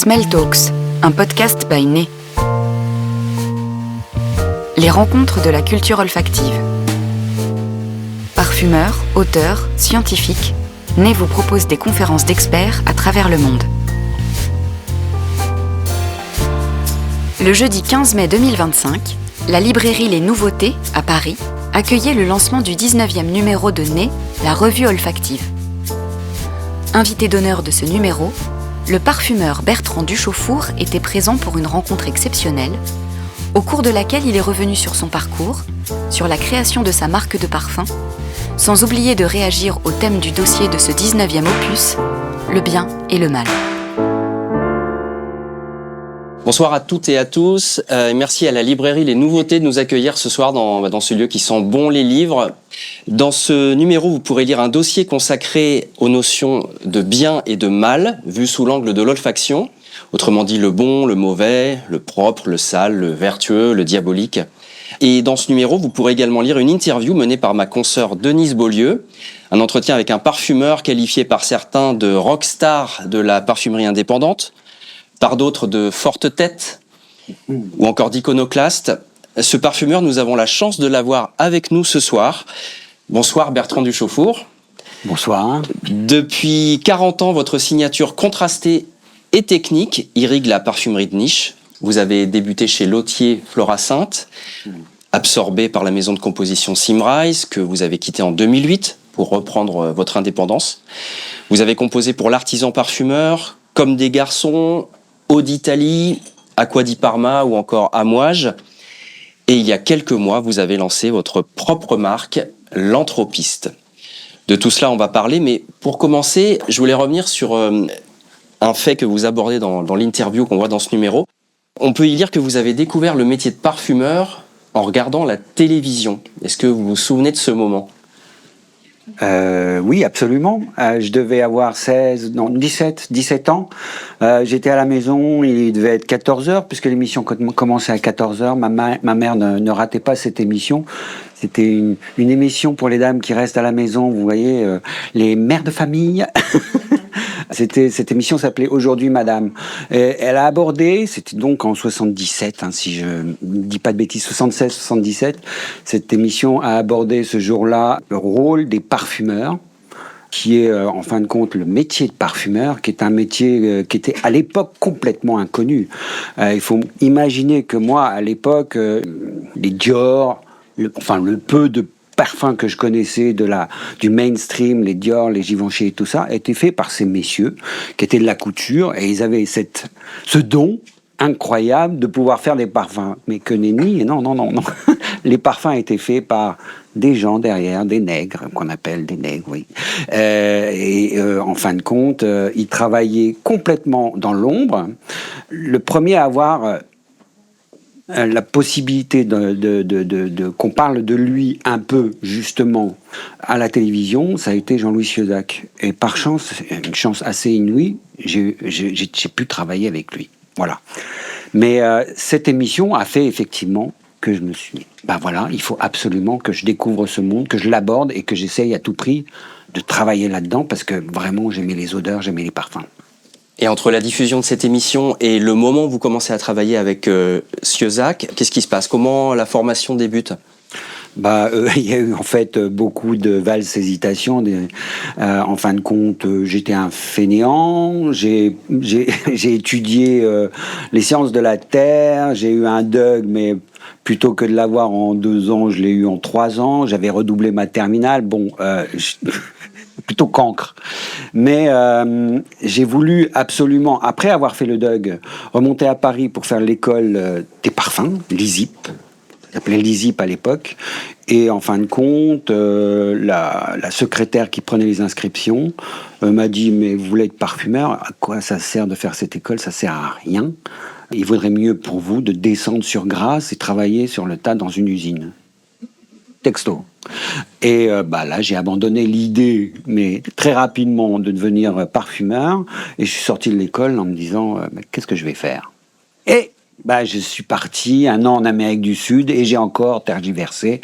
Smell Talks, un podcast by Né. Les rencontres de la culture olfactive. Parfumeurs, auteurs, scientifiques, Né vous propose des conférences d'experts à travers le monde. Le jeudi 15 mai 2025, la librairie Les Nouveautés, à Paris, accueillait le lancement du 19e numéro de Né, la revue olfactive. Invité d'honneur de ce numéro, le parfumeur Bertrand Duchaufour était présent pour une rencontre exceptionnelle, au cours de laquelle il est revenu sur son parcours, sur la création de sa marque de parfum, sans oublier de réagir au thème du dossier de ce 19e opus, le bien et le mal. Bonsoir à toutes et à tous. Merci à la librairie Les Nouveautés de nous accueillir ce soir dans ce lieu qui sent bon les livres. Dans ce numéro, vous pourrez lire un dossier consacré aux notions de bien et de mal, vu sous l'angle de l'olfaction. Autrement dit, le bon, le mauvais, le propre, le sale, le vertueux, le diabolique. Et dans ce numéro, vous pourrez également lire une interview menée par ma consoeur Denise Beaulieu, un entretien avec un parfumeur qualifié par certains de rockstar de la parfumerie indépendante, par d'autres de forte tête, ou encore d'iconoclaste. Ce parfumeur, nous avons la chance de l'avoir avec nous ce soir. Bonsoir Bertrand Duchaufour. Bonsoir. Depuis 40 ans, votre signature contrastée et technique irrigue la parfumerie de niche. Vous avez débuté chez Lautier Florasynth, absorbé par la maison de composition Symrise, que vous avez quitté en 2008 pour reprendre votre indépendance. Vous avez composé pour l'artisan parfumeur, Comme des garçons, Eau d'Italie, Acqua di Parma ou encore Amouage. Et il y a quelques mois, vous avez lancé votre propre marque, l'Anthropiste. De tout cela, on va parler, mais pour commencer, je voulais revenir sur un fait que vous abordez dans l'interview qu'on voit dans ce numéro. On peut y lire que vous avez découvert le métier de parfumeur en regardant la télévision. Est-ce que vous vous souvenez de ce moment ? Oui, absolument. Je devais avoir 17 ans. J'étais à la maison, il devait être 14h, puisque l'émission commençait à 14h. Ma mère ne ratait pas cette émission. C'était une émission pour les dames qui restent à la maison, vous voyez, les mères de famille. Cette émission s'appelait Aujourd'hui Madame. Et elle a abordé, c'était donc en 77, si je ne dis pas de bêtises, 76-77, cette émission a abordé ce jour-là le rôle des parfumeurs, qui est en fin de compte le métier de parfumeur, qui est un métier qui était à l'époque complètement inconnu. Il faut imaginer que moi, à l'époque, les Dior, le peu de parfums que je connaissais du mainstream, les Dior, les Givenchy et tout ça, étaient faits par ces messieurs qui étaient de la couture, et ils avaient ce don incroyable de pouvoir faire des parfums. Mais que nenni, et non. Les parfums étaient faits par des gens derrière, des nègres, qu'on appelle des nègres, oui. En fin de compte, ils travaillaient complètement dans l'ombre. Le premier à avoir la possibilité qu'on parle de lui un peu justement à la télévision, ça a été Jean-Louis Sieuzac. Et par chance, une chance assez inouïe, j'ai pu travailler avec lui. Voilà. Mais cette émission a fait effectivement que je me suis dit, il faut absolument que je découvre ce monde, que je l'aborde et que j'essaye à tout prix de travailler là-dedans, parce que vraiment j'aimais les odeurs, j'aimais les parfums. Et entre la diffusion de cette émission et le moment où vous commencez à travailler avec Sieuzac, qu'est-ce qui se passe ? Comment la formation débute ? Il y a eu en fait beaucoup de valses hésitations. En fin de compte, j'étais un fainéant. J'ai étudié les sciences de la Terre. J'ai eu un DUG, mais plutôt que de l'avoir en 2 ans, je l'ai eu en 3 ans. J'avais redoublé ma terminale. Plutôt cancre. Mais j'ai voulu absolument, après avoir fait le DUG, remonter à Paris pour faire l'école des parfums, l'ISIP. Ça s'appelait l'ISIP à l'époque. Et en fin de compte, la secrétaire qui prenait les inscriptions m'a dit « Mais vous voulez être parfumeur ? À quoi ça sert de faire cette école ? Ça sert à rien. Il vaudrait mieux pour vous de descendre sur Grasse et travailler sur le tas dans une usine. » Texto. Et là, j'ai abandonné l'idée, mais très rapidement, de devenir parfumeur. Et je suis sorti de l'école en me disant, qu'est-ce que je vais faire ? Et Je suis parti 1 an en Amérique du Sud et j'ai encore tergiversé.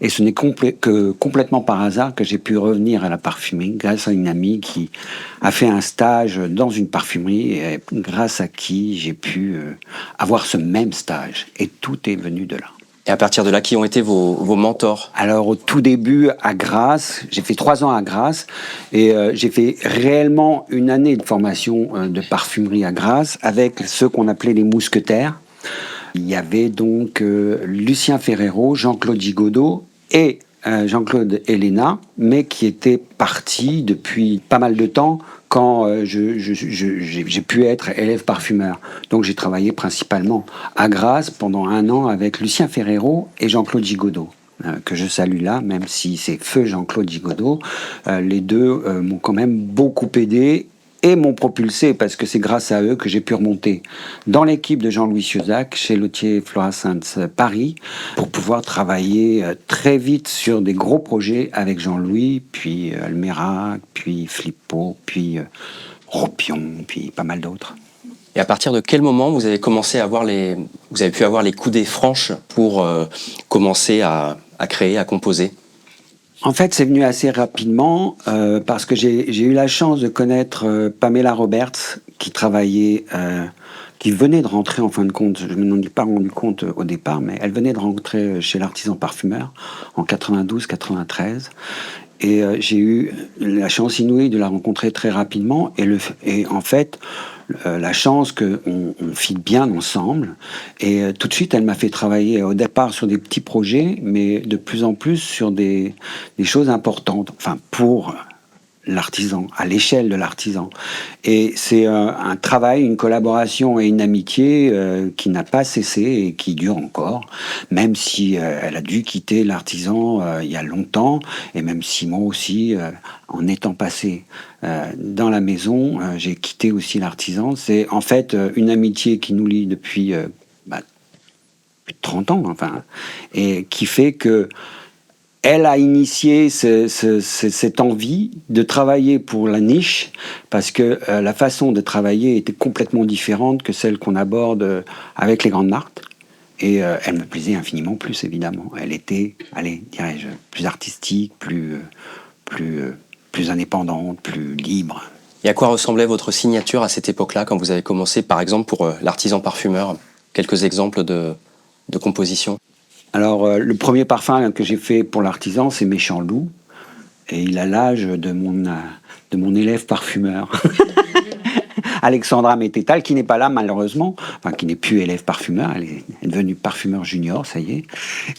Et ce n'est que complètement par hasard que j'ai pu revenir à la parfumerie grâce à une amie qui a fait un stage dans une parfumerie et grâce à qui j'ai pu avoir ce même stage. Et tout est venu de là. Et à partir de là, qui ont été vos mentors? Alors au tout début à Grasse, j'ai fait 3 ans à Grasse et j'ai fait réellement 1 année de formation de parfumerie à Grasse avec ceux qu'on appelait les mousquetaires. Il y avait donc Lucien Ferrero, Jean-Claude Gigodeau et Jean-Claude Helena, mais qui étaient partis depuis pas mal de temps quand j'ai pu être élève parfumeur. Donc j'ai travaillé principalement à Grasse pendant 1 an avec Lucien Ferrero et Jean-Claude Gigodeau, que je salue là, même si c'est feu Jean-Claude Gigodeau. Les deux m'ont quand même beaucoup aidé et m'ont propulsé, parce que c'est grâce à eux que j'ai pu remonter dans l'équipe de Jean-Louis Ciozac chez Lautier Florascent Paris pour pouvoir travailler très vite sur des gros projets avec Jean-Louis, puis Almerac, puis Flippo, puis Ropion, puis pas mal d'autres. Et à partir de quel moment vous avez commencé à vous avez pu avoir les coudées franches pour commencer à créer, à composer? En fait, c'est venu assez rapidement parce que j'ai eu la chance de connaître Pamela Roberts qui travaillait, qui venait de rentrer en fin de compte. Je ne m'en ai pas rendu compte au départ, mais elle venait de rentrer chez l'Artisan Parfumeur en 92-93. Et j'ai eu la chance inouïe de la rencontrer très rapidement. Et en fait, la chance qu'on fit bien ensemble. Et tout de suite, elle m'a fait travailler au départ sur des petits projets, mais de plus en plus sur des choses importantes. Enfin, pour l'artisan, à l'échelle de l'artisan. Et c'est un travail, une collaboration et une amitié qui n'a pas cessé et qui dure encore, même si elle a dû quitter l'artisan il y a longtemps, et même si moi aussi, en étant passé dans la maison, j'ai quitté aussi l'artisan. C'est en fait une amitié qui nous lie depuis plus de 30 ans, enfin, et qui fait que elle a initié cette envie de travailler pour la niche, parce que la façon de travailler était complètement différente que celle qu'on aborde avec les grandes marques. Et elle me plaisait infiniment plus, évidemment. Elle était, allez, dirais-je, plus artistique, plus indépendante, plus libre. Et à quoi ressemblait votre signature à cette époque-là, quand vous avez commencé, par exemple, pour l'artisan parfumeur? Quelques exemples de composition. Alors, le premier parfum que j'ai fait pour l'artisan, c'est Méchant Loup. Et il a l'âge de mon élève parfumeur. Alexandra Mététal, qui n'est pas là malheureusement, enfin qui n'est plus élève parfumeur, elle est devenue parfumeur junior, ça y est.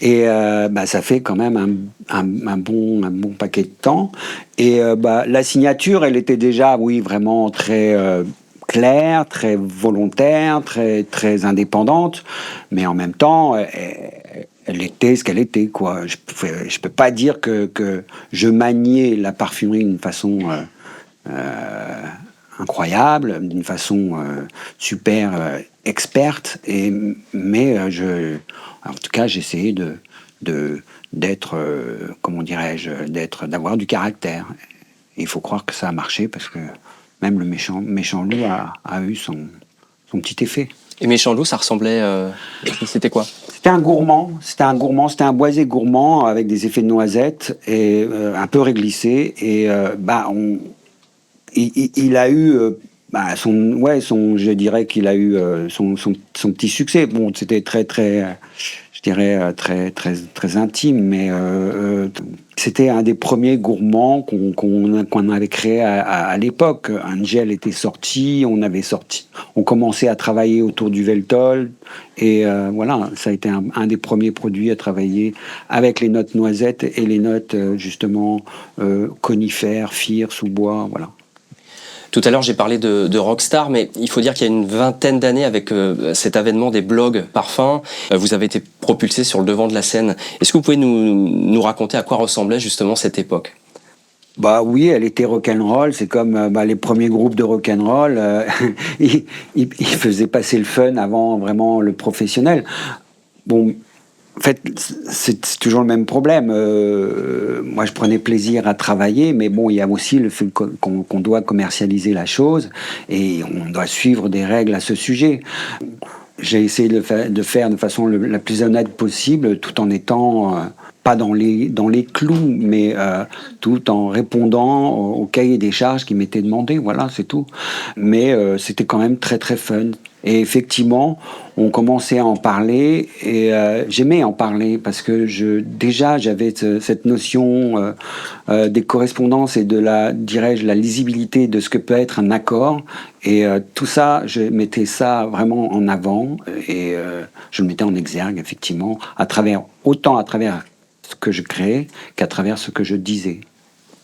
Et ça fait quand même un bon paquet de temps. Et la signature, elle était déjà, oui, vraiment très claire, très volontaire, très indépendante, mais en même temps, elle était ce qu'elle était, quoi. Je peux pas dire que je maniais la parfumerie d'une façon incroyable, d'une façon super experte, mais en tout cas, j'essayais d'être, comment dirais-je, d'avoir du caractère. Et il faut croire que ça a marché, parce que même le méchant loup a eu son petit effet. Et Méchant Loup, ça ressemblait... c'était quoi? C'était un gourmand, c'était un boisé gourmand avec des effets de noisette et un peu réglissé. Et il a eu je dirais qu'il a eu son petit succès. Bon, c'était très intime, mais c'était un des premiers gourmands qu'on avait créé à l'époque. Angel était sorti, on commençait à travailler autour du Veltol, et voilà, ça a été un des premiers produits à travailler avec les notes noisettes et les notes justement conifères, fir, sous-bois, voilà. Tout à l'heure, j'ai parlé de rockstar, mais il faut dire qu'il y a une vingtaine d'années, avec cet avènement des blogs parfums, vous avez été propulsé sur le devant de la scène. Est-ce que vous pouvez nous raconter à quoi ressemblait justement cette époque? Oui, elle était rock'n'roll. C'est comme les premiers groupes de rock'n'roll. Ils faisaient passer le fun avant vraiment le professionnel. Bon, en fait, c'est toujours le même problème. Moi, je prenais plaisir à travailler, mais bon, il y a aussi le fait qu'on doit commercialiser la chose et on doit suivre des règles à ce sujet. j'ai essayé de faire de façon la plus honnête possible, tout en étant pas dans les clous, mais tout en répondant au cahier des charges qui m'était demandé. Voilà, c'est tout. Mais c'était quand même très très fun. Et effectivement, on commençait à en parler et j'aimais en parler parce que déjà j'avais cette notion des correspondances et de la lisibilité de ce que peut être un accord. Et tout ça, je mettais ça vraiment en avant et je le mettais en exergue, effectivement, autant à travers ce que je créais qu'à travers ce que je disais.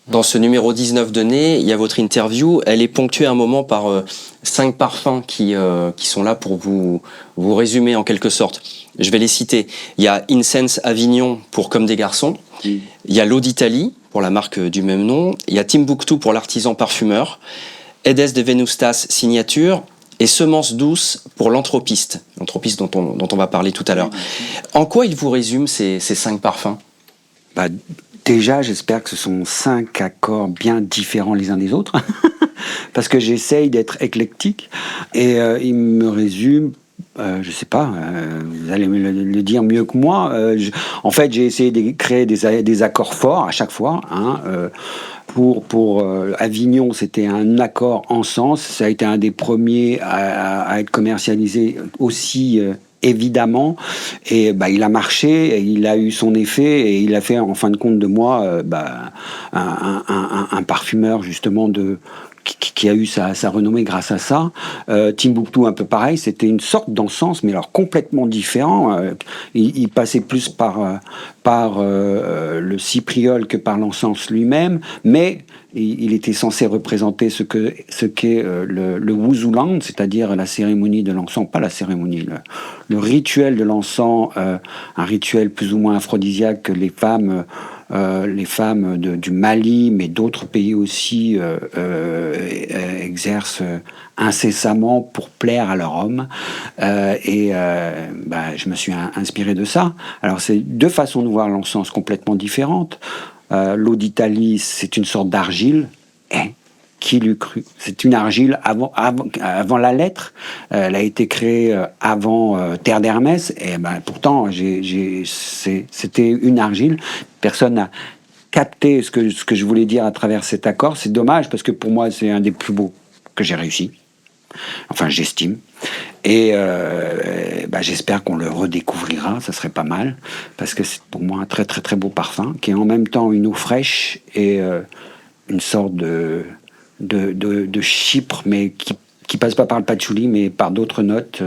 Dans ce numéro 19 de Né, il y a votre interview. Elle est ponctuée à un moment par 5 parfums qui sont là pour vous résumer en quelque sorte. Je vais les citer. Il y a Incense Avignon pour Comme des garçons. Il y a l'Eau d'Italie pour la marque du même nom. Il y a Timbuktu pour l'artisan parfumeur. Edes de Venustas Signature. Et Semence douce pour l'anthropiste dont on va parler tout à l'heure. En quoi il vous résume ces 5 parfums ? Déjà, j'espère que ce sont 5 accords bien différents les uns des autres, parce que j'essaye d'être éclectique, et il me résume, je sais pas, vous allez me le dire mieux que moi. En fait, j'ai essayé de créer des accords forts à chaque fois. Pour Avignon, c'était un accord en sens. Ça a été un des premiers à être commercialisé aussi évidemment. Et il a marché, et il a eu son effet, et il a fait en fin de compte de moi un parfumeur justement qui a eu sa renommée grâce à ça. Timbuktu, un peu pareil, c'était une sorte d'encens, mais alors complètement différent. Il passait plus par le cypriol que par l'encens lui-même, mais il était censé représenter ce qu'est le Wuzuland, c'est-à-dire la cérémonie de l'encens, pas la cérémonie, le rituel de l'encens, un rituel plus ou moins aphrodisiaque que les femmes du Mali, mais d'autres pays aussi, exercent incessamment pour plaire à leur homme. Je me suis inspiré de ça. Alors, c'est 2 façons de voir l'encens complètement différentes. L'Eau d'Italie, c'est une sorte d'argile. Qui l'eût cru ? C'est une argile avant la lettre. Elle a été créée avant Terre d'Hermès. Et pourtant, c'était une argile. Personne n'a capté ce que je voulais dire à travers cet accord. C'est dommage parce que pour moi, c'est un des plus beaux que j'ai réussi. Enfin, j'estime. Et j'espère qu'on le redécouvrira, ça serait pas mal, parce que c'est pour moi un très très très beau parfum, qui est en même temps une eau fraîche et une sorte de chypre, mais qui passe pas par le patchouli, mais par d'autres notes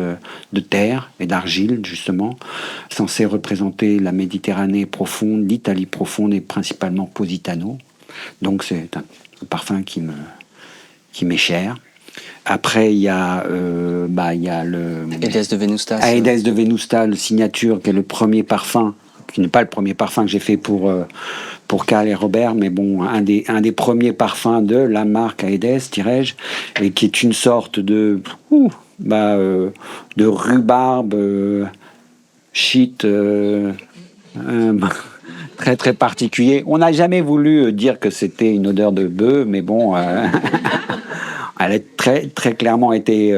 de terre et d'argile, justement, censé représenter la Méditerranée profonde, l'Italie profonde et principalement Positano. Donc c'est un parfum qui m'est cher. Après, il y a le Edes de Venustas. Edes de Venustas, le signature, qui est le premier parfum, qui n'est pas le premier parfum que j'ai fait pour Karl et Robert, mais bon, un des premiers parfums de la marque Edes, dirais-je, et qui est une sorte de rhubarbe, shit, très très particulier. On n'a jamais voulu dire que c'était une odeur de bœuf, mais bon. Elle a très, très clairement été,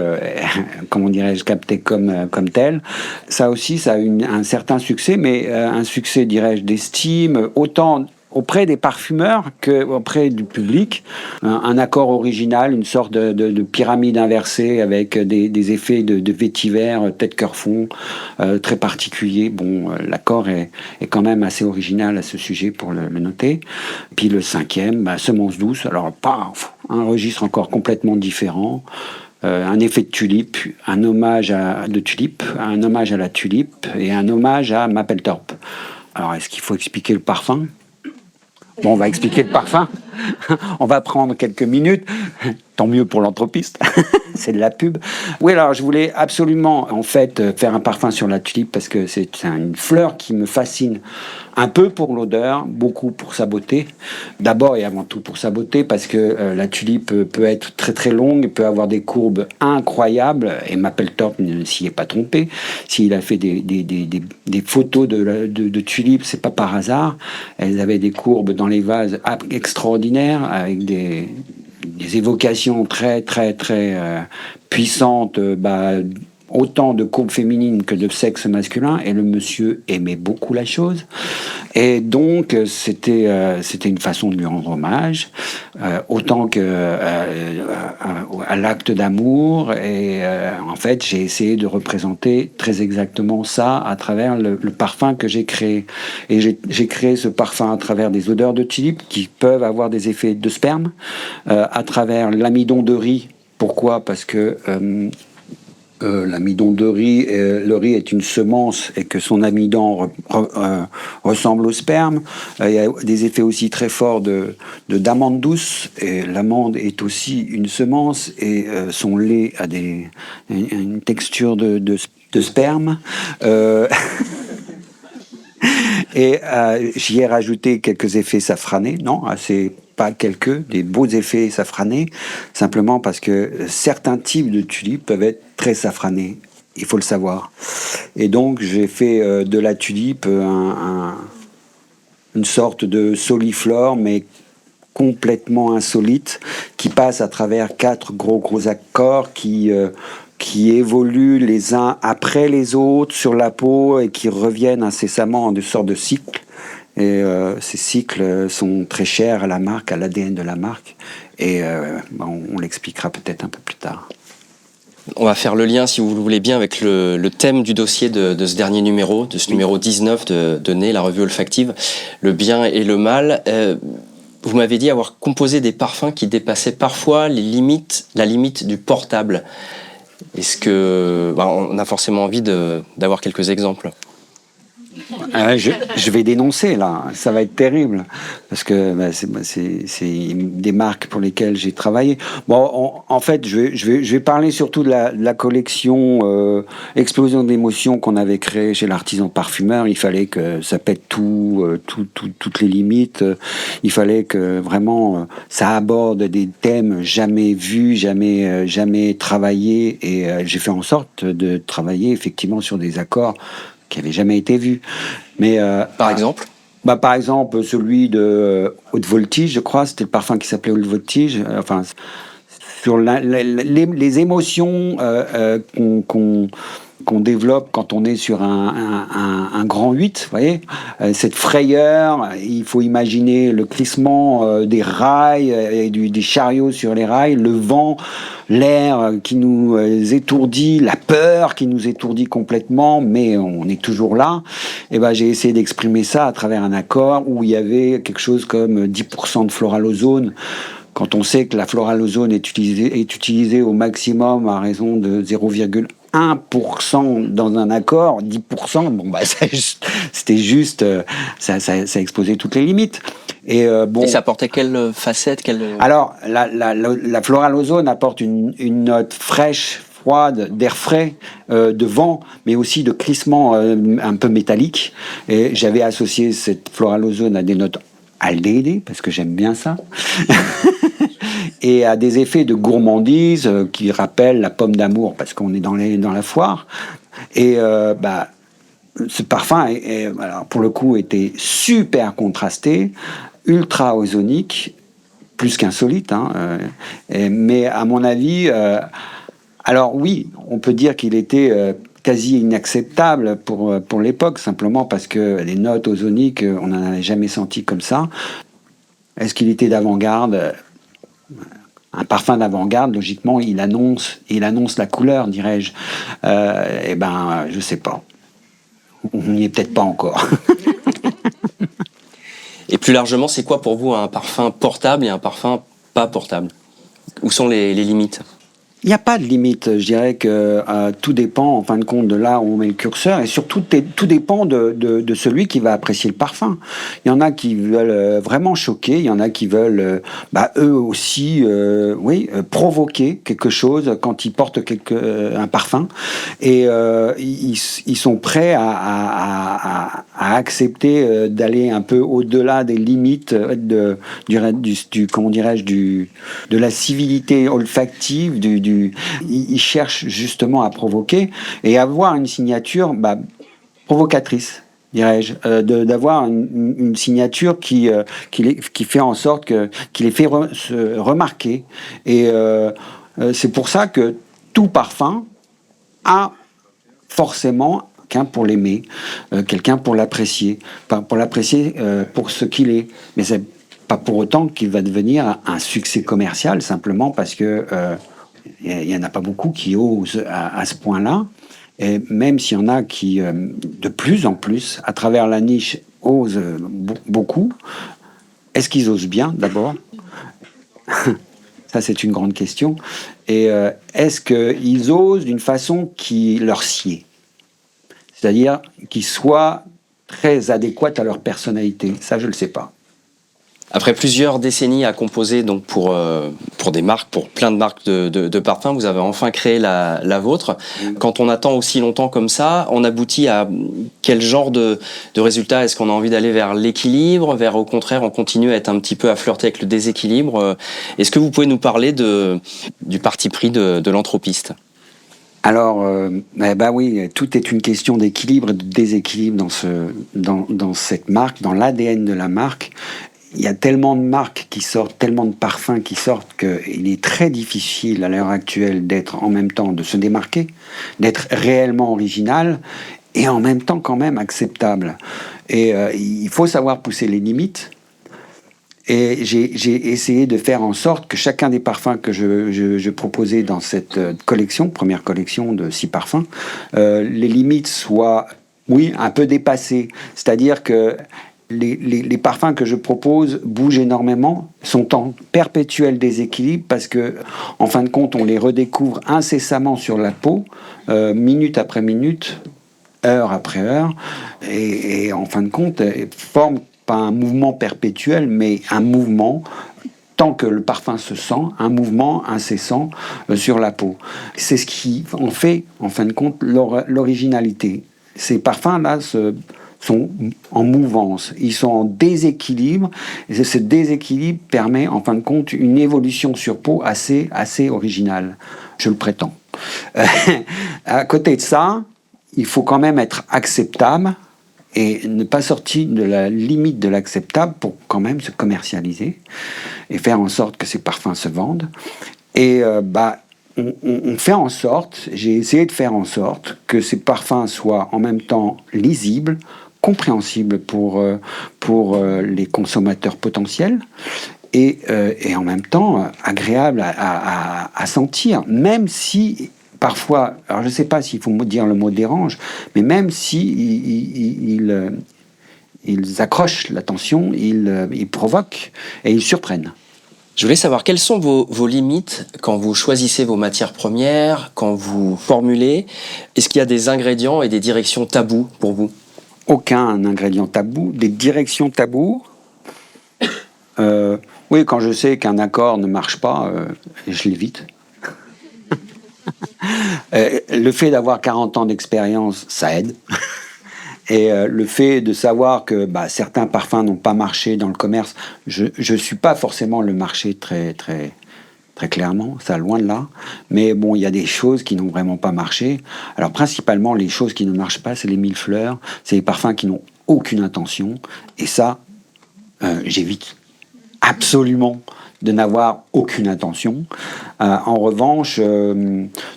comment dirais-je, captée comme telle. Ça aussi, ça a eu un certain succès, mais un succès, dirais-je, d'estime, autant auprès des parfumeurs qu'auprès du public. Un accord original, une sorte de pyramide inversée avec des effets de vétiver, tête cœur fond, très particulier. Bon, l'accord est quand même assez original à ce sujet pour le noter. Puis le 5e, Semence douce. Alors, un registre encore complètement différent. Un effet de tulipe, un hommage à la tulipe et un hommage à Mapplethorpe. Alors, est-ce qu'il faut expliquer le parfum ? Bon, on va expliquer le parfum. On va prendre quelques minutes. Tant mieux pour l'anthropiste. C'est de la pub. Oui, alors je voulais absolument, en fait, faire un parfum sur la tulipe parce que c'est une fleur qui me fascine. Un peu pour l'odeur, beaucoup pour sa beauté. D'abord et avant tout pour sa beauté, parce que la tulipe peut être très très longue, peut avoir des courbes incroyables, et Mapplethorpe ne s'y est pas trompé. S'il a fait des photos de tulipes, c'est pas par hasard. Elles avaient des courbes dans les vases extraordinaires, avec des évocations très très très puissantes, autant de courbes féminines que de sexe masculin, et le monsieur aimait beaucoup la chose. Et donc, c'était une façon de lui rendre hommage, autant que à l'acte d'amour. Et en fait, j'ai essayé de représenter très exactement ça à travers le parfum que j'ai créé. Et j'ai créé ce parfum à travers des odeurs de tulipe qui peuvent avoir des effets de sperme, à travers l'amidon de riz. Pourquoi ? Parce que l'amidon de riz, le riz est une semence et que son amidon ressemble au sperme. Il y a des effets aussi très forts d'amande douce, et l'amande est aussi une semence, et son lait a une texture de sperme. Et j'y ai rajouté quelques effets safranés, non, assez pas quelques, des beaux effets safranés, simplement parce que certains types de tulipes peuvent être très safranés, il faut le savoir. Et donc j'ai fait de la tulipe une sorte de soliflore, mais complètement insolite, qui passe à travers 4 gros accords qui évoluent les uns après les autres sur la peau et qui reviennent incessamment en une sorte de cycle. Et ces cycles sont très chers à la marque, à l'ADN de la marque. Et on l'expliquera peut-être un peu plus tard. On va faire le lien, si vous le voulez bien, avec le thème du dossier de ce dernier numéro, de ce numéro 19 de Nez, la revue olfactive, le bien et le mal. Vous m'avez dit avoir composé des parfums qui dépassaient parfois la limite du portable. Est-ce que on a forcément envie d'avoir quelques exemples? Je vais dénoncer là, ça va être terrible, parce que c'est des marques pour lesquelles j'ai travaillé. Bon, en fait, je vais parler surtout de la collection Explosion d'émotions qu'on avait créée chez l'artisan parfumeur. Il fallait que ça pète toutes les limites. Il fallait que vraiment ça aborde des thèmes jamais vus, jamais travaillés, et j'ai fait en sorte de travailler effectivement sur des accords qui n'avait jamais été vu. Mais, par exemple par exemple, celui de Haute Voltige, je crois, c'était le parfum qui s'appelait Haute Voltige, sur les émotions qu'on développe quand on est sur un grand 8, vous voyez, cette frayeur, il faut imaginer le crissement des rails et des chariots sur les rails, le vent, l'air qui nous étourdit, la peur qui nous étourdit complètement, mais on est toujours là. Et j'ai essayé d'exprimer ça à travers un accord où il y avait quelque chose comme 10% de floral-ozone. Quand on sait que la floral-ozone est utilisée au maximum à raison de 0,1% dans un accord, 10%, c'était juste, ça exposait toutes les limites. Et ça apportait quelle facette, Alors, la floral-ozone apporte une note fraîche, froide, d'air frais, de vent, mais aussi de crissement un peu métallique. Et j'avais associé cette floral-ozone à des notes aldéhydes, parce que j'aime bien ça. Et à des effets de gourmandise qui rappellent la pomme d'amour, parce qu'on est dans la foire. Et ce parfum, alors pour le coup, était super contrasté, ultra ozonique, plus qu'insolite. Mais à mon avis, alors oui, on peut dire qu'il était quasi inacceptable pour l'époque, simplement parce que les notes ozoniques, on n'en avait jamais senti comme ça. Est-ce qu'il était d'avant-garde ? Un parfum d'avant-garde, logiquement, il annonce la couleur, dirais-je. Je sais pas. On n'y est peut-être pas encore. Et plus largement, c'est quoi pour vous un parfum portable et un parfum pas portable? Où sont les limites? Il n'y a pas de limite. Je dirais que tout dépend, en fin de compte, de là où on met le curseur, et surtout tout dépend de celui qui va apprécier le parfum. Il y en a qui veulent vraiment choquer, il y en a qui veulent eux aussi provoquer quelque chose quand ils portent un parfum, et ils sont prêts à accepter d'aller un peu au-delà des limites de la civilité olfactive, ils cherchent justement à provoquer et avoir une signature provocatrice, dirais-je, d'avoir une signature qui fait en sorte qu'il les fait se remarquer. Et c'est pour ça que tout parfum a forcément quelqu'un pour l'aimer, quelqu'un pour l'apprécier, pour ce qu'il est. Mais c'est pas pour autant qu'il va devenir un succès commercial, simplement parce que il y en a pas beaucoup qui osent à ce point-là. Et même s'il y en a qui, de plus en plus, à travers la niche, osent beaucoup, est-ce qu'ils osent bien, d'abord? Ça, c'est une grande question. Et est-ce qu'ils osent d'une façon qui leur sied? C'est-à-dire qui soit très adéquate à leur personnalité? Ça, je ne le sais pas. Après plusieurs décennies à composer donc pour des marques, pour plein de marques de parfums, vous avez enfin créé la vôtre. Quand on attend aussi longtemps comme ça, on aboutit à quel genre de résultat? Est-ce qu'on a envie d'aller vers l'équilibre, vers au contraire on continue à être un petit peu à flirter avec le déséquilibre? Est-ce que vous pouvez nous parler du parti pris de l'anthropiste? Alors, oui, tout est une question d'équilibre et de déséquilibre dans cette marque, dans l'ADN de la marque. Il y a tellement de marques qui sortent, tellement de parfums qui sortent qu'il est très difficile à l'heure actuelle d'être en même temps, de se démarquer, d'être réellement original et en même temps quand même acceptable. Et il faut savoir pousser les limites. Et j'ai essayé de faire en sorte que chacun des parfums que je proposais dans cette première collection de 6 parfums, les limites soient, oui, un peu dépassées. C'est-à-dire que les parfums que je propose bougent énormément, sont en perpétuel déséquilibre parce que, en fin de compte, on les redécouvre incessamment sur la peau, minute après minute, heure après heure, et en fin de compte, forment pas un mouvement perpétuel, mais un mouvement, tant que le parfum se sent, un mouvement incessant sur la peau. C'est ce qui en fait, en fin de compte, l'originalité. Ces parfums-là sont en mouvance, ils sont en déséquilibre, et ce déséquilibre permet en fin de compte une évolution sur peau assez originale, je le prétends. À côté de ça, il faut quand même être acceptable et ne pas sortir de la limite de l'acceptable pour quand même se commercialiser et faire en sorte que ces parfums se vendent. Et on fait en sorte, j'ai essayé de faire en sorte que ces parfums soient en même temps lisibles, compréhensible pour les consommateurs potentiels et en même temps agréable à sentir, même si parfois, alors je ne sais pas s'il faut dire le mot dérange, mais même si ils accrochent l'attention, ils provoquent et ils surprennent. Je voulais savoir quelles sont vos limites quand vous choisissez vos matières premières, quand vous formulez. Est-ce qu'il y a des ingrédients et des directions tabous pour vous? Aucun ingrédient tabou. Des directions tabous, oui, quand je sais qu'un accord ne marche pas, je l'évite. Le fait d'avoir 40 ans d'expérience, ça aide. Et le fait de savoir que certains parfums n'ont pas marché dans le commerce, je ne suis pas forcément le marché très clairement, ça loin de là. Mais bon, il y a des choses qui n'ont vraiment pas marché. Alors principalement, les choses qui ne marchent pas, c'est les millefleurs, c'est les parfums qui n'ont aucune intention. Et ça, j'évite absolument de n'avoir aucune intention. En revanche,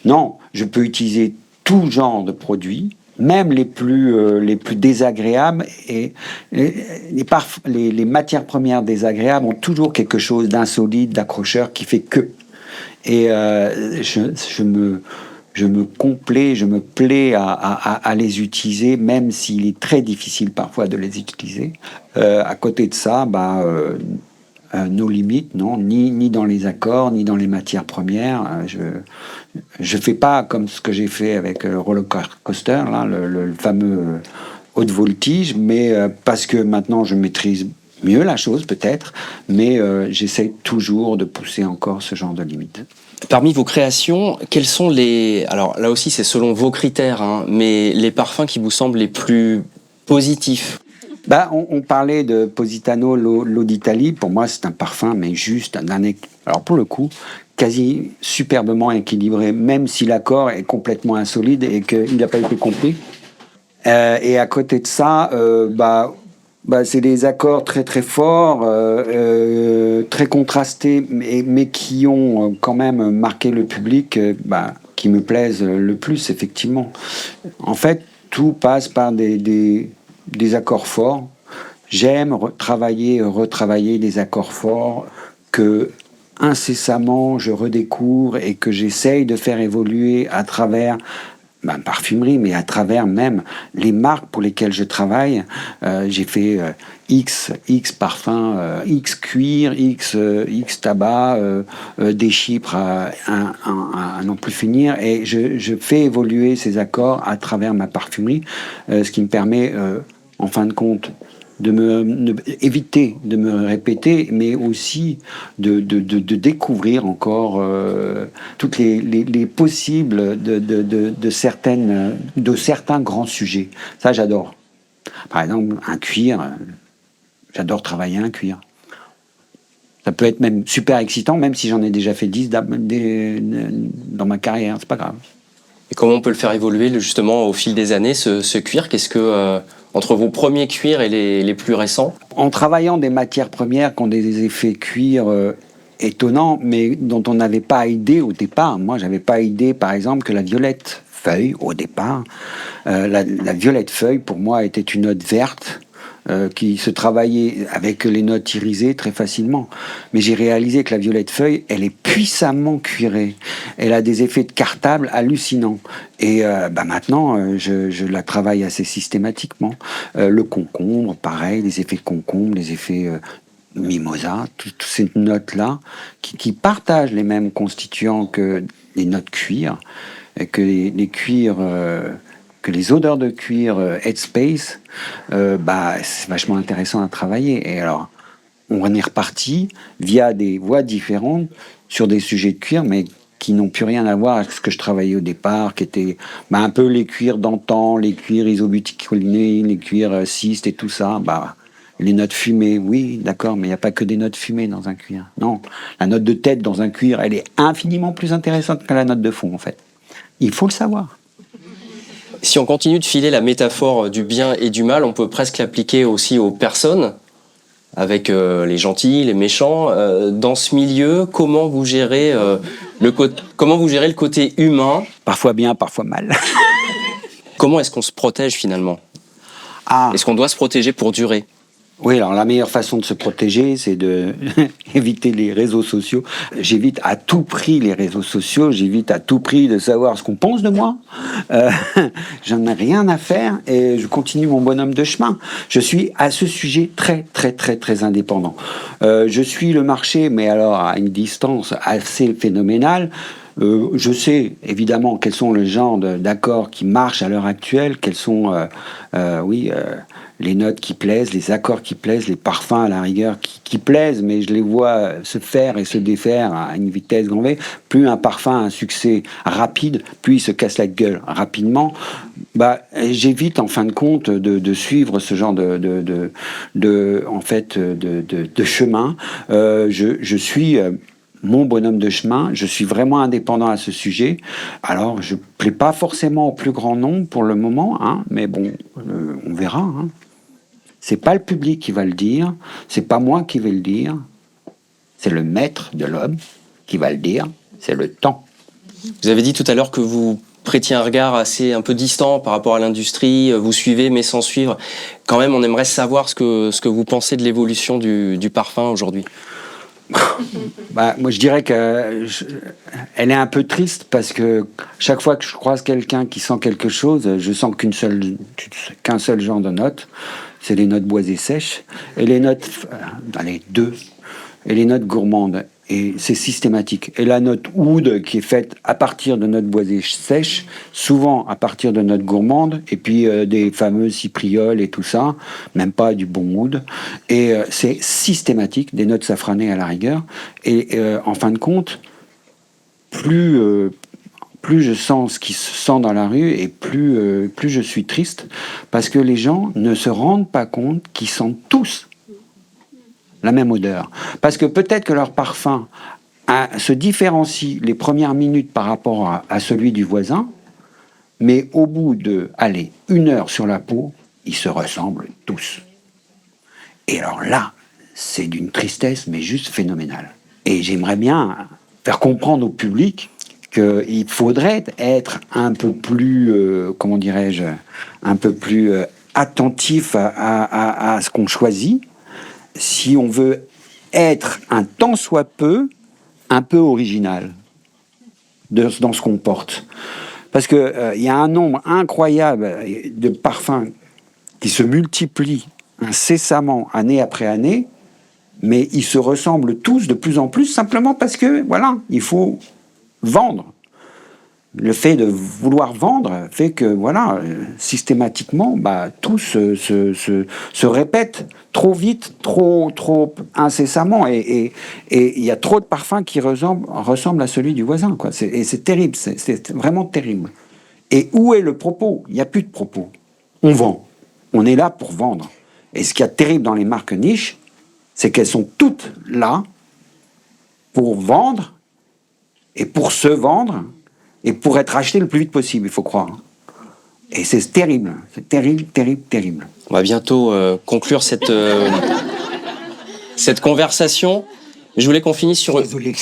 non, je peux utiliser tout genre de produits, même les plus désagréables, et les matières premières désagréables ont toujours quelque chose d'insolite, d'accrocheur qui fait que. Et je me plais à les utiliser, même s'il est très difficile parfois de les utiliser. À côté de ça, nos limites, non, ni dans les accords, ni dans les matières premières. Je fais pas comme ce que j'ai fait avec le roller coaster, là, le fameux haute voltige, mais parce que maintenant je maîtrise mieux la chose peut-être, mais j'essaie toujours de pousser encore ce genre de limites. Parmi vos créations, quels sont les... Alors là aussi c'est selon vos critères, hein, mais les parfums qui vous semblent les plus positifs? On parlait de Positano, l'eau d'Italie. Pour moi, c'est un parfum, mais juste alors pour le coup, quasi superbement équilibré, même si l'accord est complètement insolide et qu'il n'a pas été compris. Et à côté de ça, c'est des accords très très forts, très contrastés, mais qui ont quand même marqué le public, qui me plaisent le plus, effectivement. En fait, tout passe par des accords forts. J'aime retravailler des accords forts que incessamment je redécouvre et que j'essaye de faire évoluer à travers ma parfumerie, mais à travers même les marques pour lesquelles je travaille. J'ai fait X parfums, X cuir, X tabac, des chypres à non plus finir, et je fais évoluer ces accords à travers ma parfumerie, ce qui me permet, en fin de compte, éviter de me répéter, mais aussi de découvrir encore toutes les possibles de certains grands sujets. Ça, j'adore. Par exemple, un cuir, j'adore travailler un cuir. Ça peut être même super excitant, même si j'en ai déjà fait 10 dans ma carrière, c'est pas grave. Et comment on peut le faire évoluer justement au fil des années, ce cuir? Qu'est-ce que, entre vos premiers cuirs et les plus récents? En travaillant des matières premières qui ont des effets cuir étonnants, mais dont on n'avait pas idée au départ. Moi, j'avais pas idée, par exemple, que la violette feuille, au départ, la violette feuille, pour moi, était une note verte, qui se travaillait avec les notes irisées très facilement. Mais j'ai réalisé que la violette feuille, elle est puissamment cuirée. Elle a des effets de cartable hallucinants. Et maintenant, je la travaille assez systématiquement. Le concombre, pareil, les effets concombre, les effets mimosa, toutes ces notes-là, qui partagent les mêmes constituants que les notes cuir, et que les cuirs... que les odeurs de cuir Headspace, c'est vachement intéressant à travailler. Et alors, on est reparti via des voies différentes sur des sujets de cuir, mais qui n'ont plus rien à voir avec ce que je travaillais au départ, qui étaient un peu les cuirs d'antan, les cuirs isobutylcholinés, les cuirs cystes et tout ça. Les notes fumées, oui, d'accord, mais il n'y a pas que des notes fumées dans un cuir. Non, la note de tête dans un cuir, elle est infiniment plus intéressante que la note de fond, en fait. Il faut le savoir. Si on continue de filer la métaphore du bien et du mal, on peut presque l'appliquer aussi aux personnes, avec les gentils, les méchants. Dans ce milieu, comment vous gérez le côté humain? Parfois bien, parfois mal. Comment est-ce qu'on se protège finalement? Est-ce qu'on doit se protéger pour durer? Oui, alors la meilleure façon de se protéger, c'est de éviter les réseaux sociaux. J'évite à tout prix les réseaux sociaux, j'évite à tout prix de savoir ce qu'on pense de moi. J'en ai rien à faire et je continue mon bonhomme de chemin. Je suis à ce sujet très, très, très, très indépendant. Je suis le marché, mais alors à une distance assez phénoménale. Je sais évidemment quels sont les genres d'accords qui marchent à l'heure actuelle, quels sont les notes qui plaisent, les accords qui plaisent, les parfums à la rigueur qui plaisent, mais je les vois se faire et se défaire à une vitesse grand V. Plus un parfum a un succès rapide, plus il se casse la gueule rapidement. J'évite en fin de compte de suivre ce genre de chemin. Je suis mon bonhomme de chemin, je suis vraiment indépendant à ce sujet. Alors, je plais pas forcément au plus grand nombre pour le moment, mais bon, on verra. C'est pas le public qui va le dire, c'est pas moi qui vais le dire, c'est le maître de l'homme qui va le dire, c'est le temps. Vous avez dit tout à l'heure que vous prêtiez un regard un peu distant par rapport à l'industrie, vous suivez mais sans suivre. Quand même, on aimerait savoir ce que vous pensez de l'évolution du parfum aujourd'hui. Moi, je dirais qu'elle est un peu triste parce que chaque fois que je croise quelqu'un qui sent quelque chose, je sens qu'un seul genre de notes, c'est les notes boisées sèches et les notes, et les notes gourmandes. Et c'est systématique. Et la note oud qui est faite à partir de notes boisées sèches, souvent à partir de notes gourmandes, et puis des fameux cyprioles et tout ça, même pas du bon oud. Et c'est systématique, des notes safranées à la rigueur. Et en fin de compte, plus je sens ce qui se sent dans la rue, et plus je suis triste, parce que les gens ne se rendent pas compte qu'ils sentent tous la même odeur. Parce que peut-être que leur parfum se différencie les premières minutes par rapport à celui du voisin, mais au bout de, 1 heure sur la peau, ils se ressemblent tous. Et alors là, c'est d'une tristesse, mais juste phénoménale. Et j'aimerais bien faire comprendre au public qu'il faudrait être un peu plus, comment dirais-je, un peu plus attentif à ce qu'on choisit, si on veut être un tant soit peu, un peu original dans ce qu'on porte. Parce que y a un nombre incroyable de parfums qui se multiplient incessamment, année après année, mais ils se ressemblent tous de plus en plus, simplement parce que, voilà, il faut vendre. Le fait de vouloir vendre fait que, voilà, systématiquement, tout se répète trop vite, trop incessamment, et il y a trop de parfums qui ressemblent à celui du voisin, quoi. Et c'est terrible, c'est vraiment terrible. Et où est le propos? Il n'y a plus de propos. On vend. On est là pour vendre. Et ce qui est terrible dans les marques niches, c'est qu'elles sont toutes là pour vendre et pour se vendre et pour être achetées le plus vite possible, il faut croire. Et c'est terrible, terrible. On va bientôt conclure cette conversation. Je voulais qu'on finisse sur... Désolé.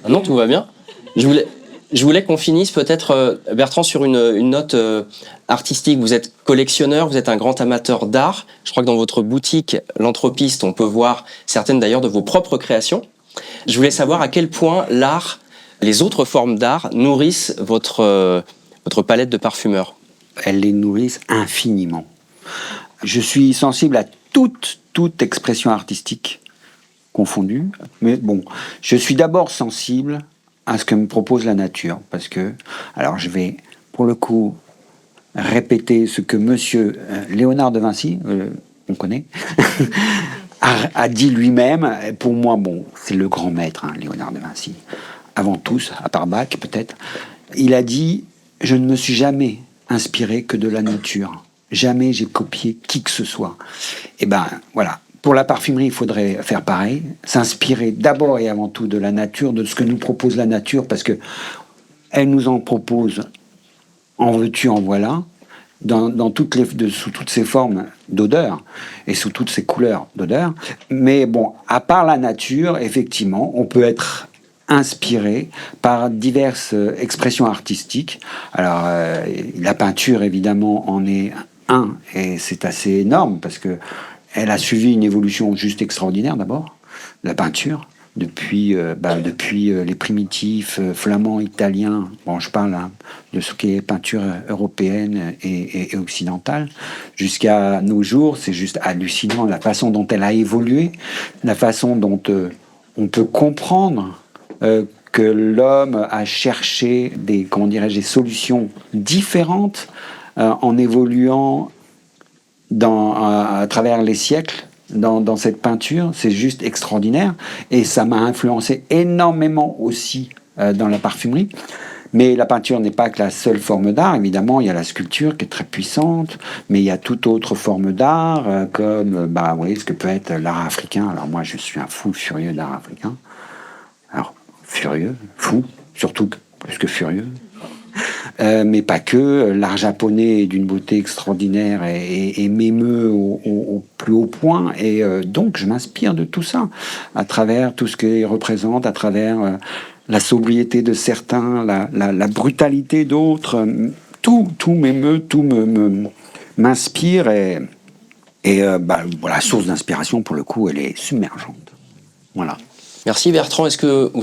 Ah non, tout va bien. Je voulais qu'on finisse peut-être, Bertrand, sur une note artistique. Vous êtes collectionneur, vous êtes un grand amateur d'art. Je crois que dans votre boutique, l'Anthropiste, on peut voir certaines d'ailleurs de vos propres créations. Je voulais savoir à quel point l'art, les autres formes d'art, nourrissent votre palette de parfumeur. Elles les nourrissent infiniment. Je suis sensible à toute expression artistique confondue. Mais bon, je suis d'abord sensible à ce que me propose la nature, parce que, alors je vais pour le coup répéter ce que monsieur Léonard de Vinci, on connaît, a dit lui-même. Pour moi, bon, c'est le grand maître, Léonard de Vinci, avant tous, à part Bach peut-être. Il a dit: je ne me suis jamais inspiré que de la nature, jamais j'ai copié qui que ce soit. Et ben voilà. Pour la parfumerie, il faudrait faire pareil, s'inspirer d'abord et avant tout de la nature, de ce que nous propose la nature, parce que elle nous en propose, en veux-tu, en voilà, sous toutes ces formes d'odeur et sous toutes ces couleurs d'odeur. Mais bon, à part la nature, effectivement, on peut être inspiré par diverses expressions artistiques. Alors, la peinture, évidemment, en est un, et c'est assez énorme, parce que elle a suivi une évolution juste extraordinaire d'abord, la peinture, depuis les primitifs flamands, italiens, bon je parle de ce qui est peinture européenne et occidentale, jusqu'à nos jours. C'est juste hallucinant la façon dont elle a évolué, la façon dont on peut comprendre que l'homme a cherché des solutions différentes en évoluant à travers les siècles dans cette peinture. C'est juste extraordinaire, et ça m'a influencé énormément aussi dans la parfumerie. Mais la peinture n'est pas que la seule forme d'art. Évidemment, il y a la sculpture qui est très puissante, mais il y a toute autre forme d'art, comme ce que peut être l'art africain. Alors moi, je suis un fou furieux d'art africain. Alors, furieux, fou, surtout plus que furieux. Mais pas que. L'art japonais est d'une beauté extraordinaire et m'émeut au plus haut point. Et donc, je m'inspire de tout ça, à travers tout ce qu'il représente, à travers la sobriété de certains, la brutalité d'autres. Tout m'émeut, tout m'inspire. Et la source d'inspiration, pour le coup, elle est submergente. Voilà. Merci Bertrand. Est-ce que vous êtes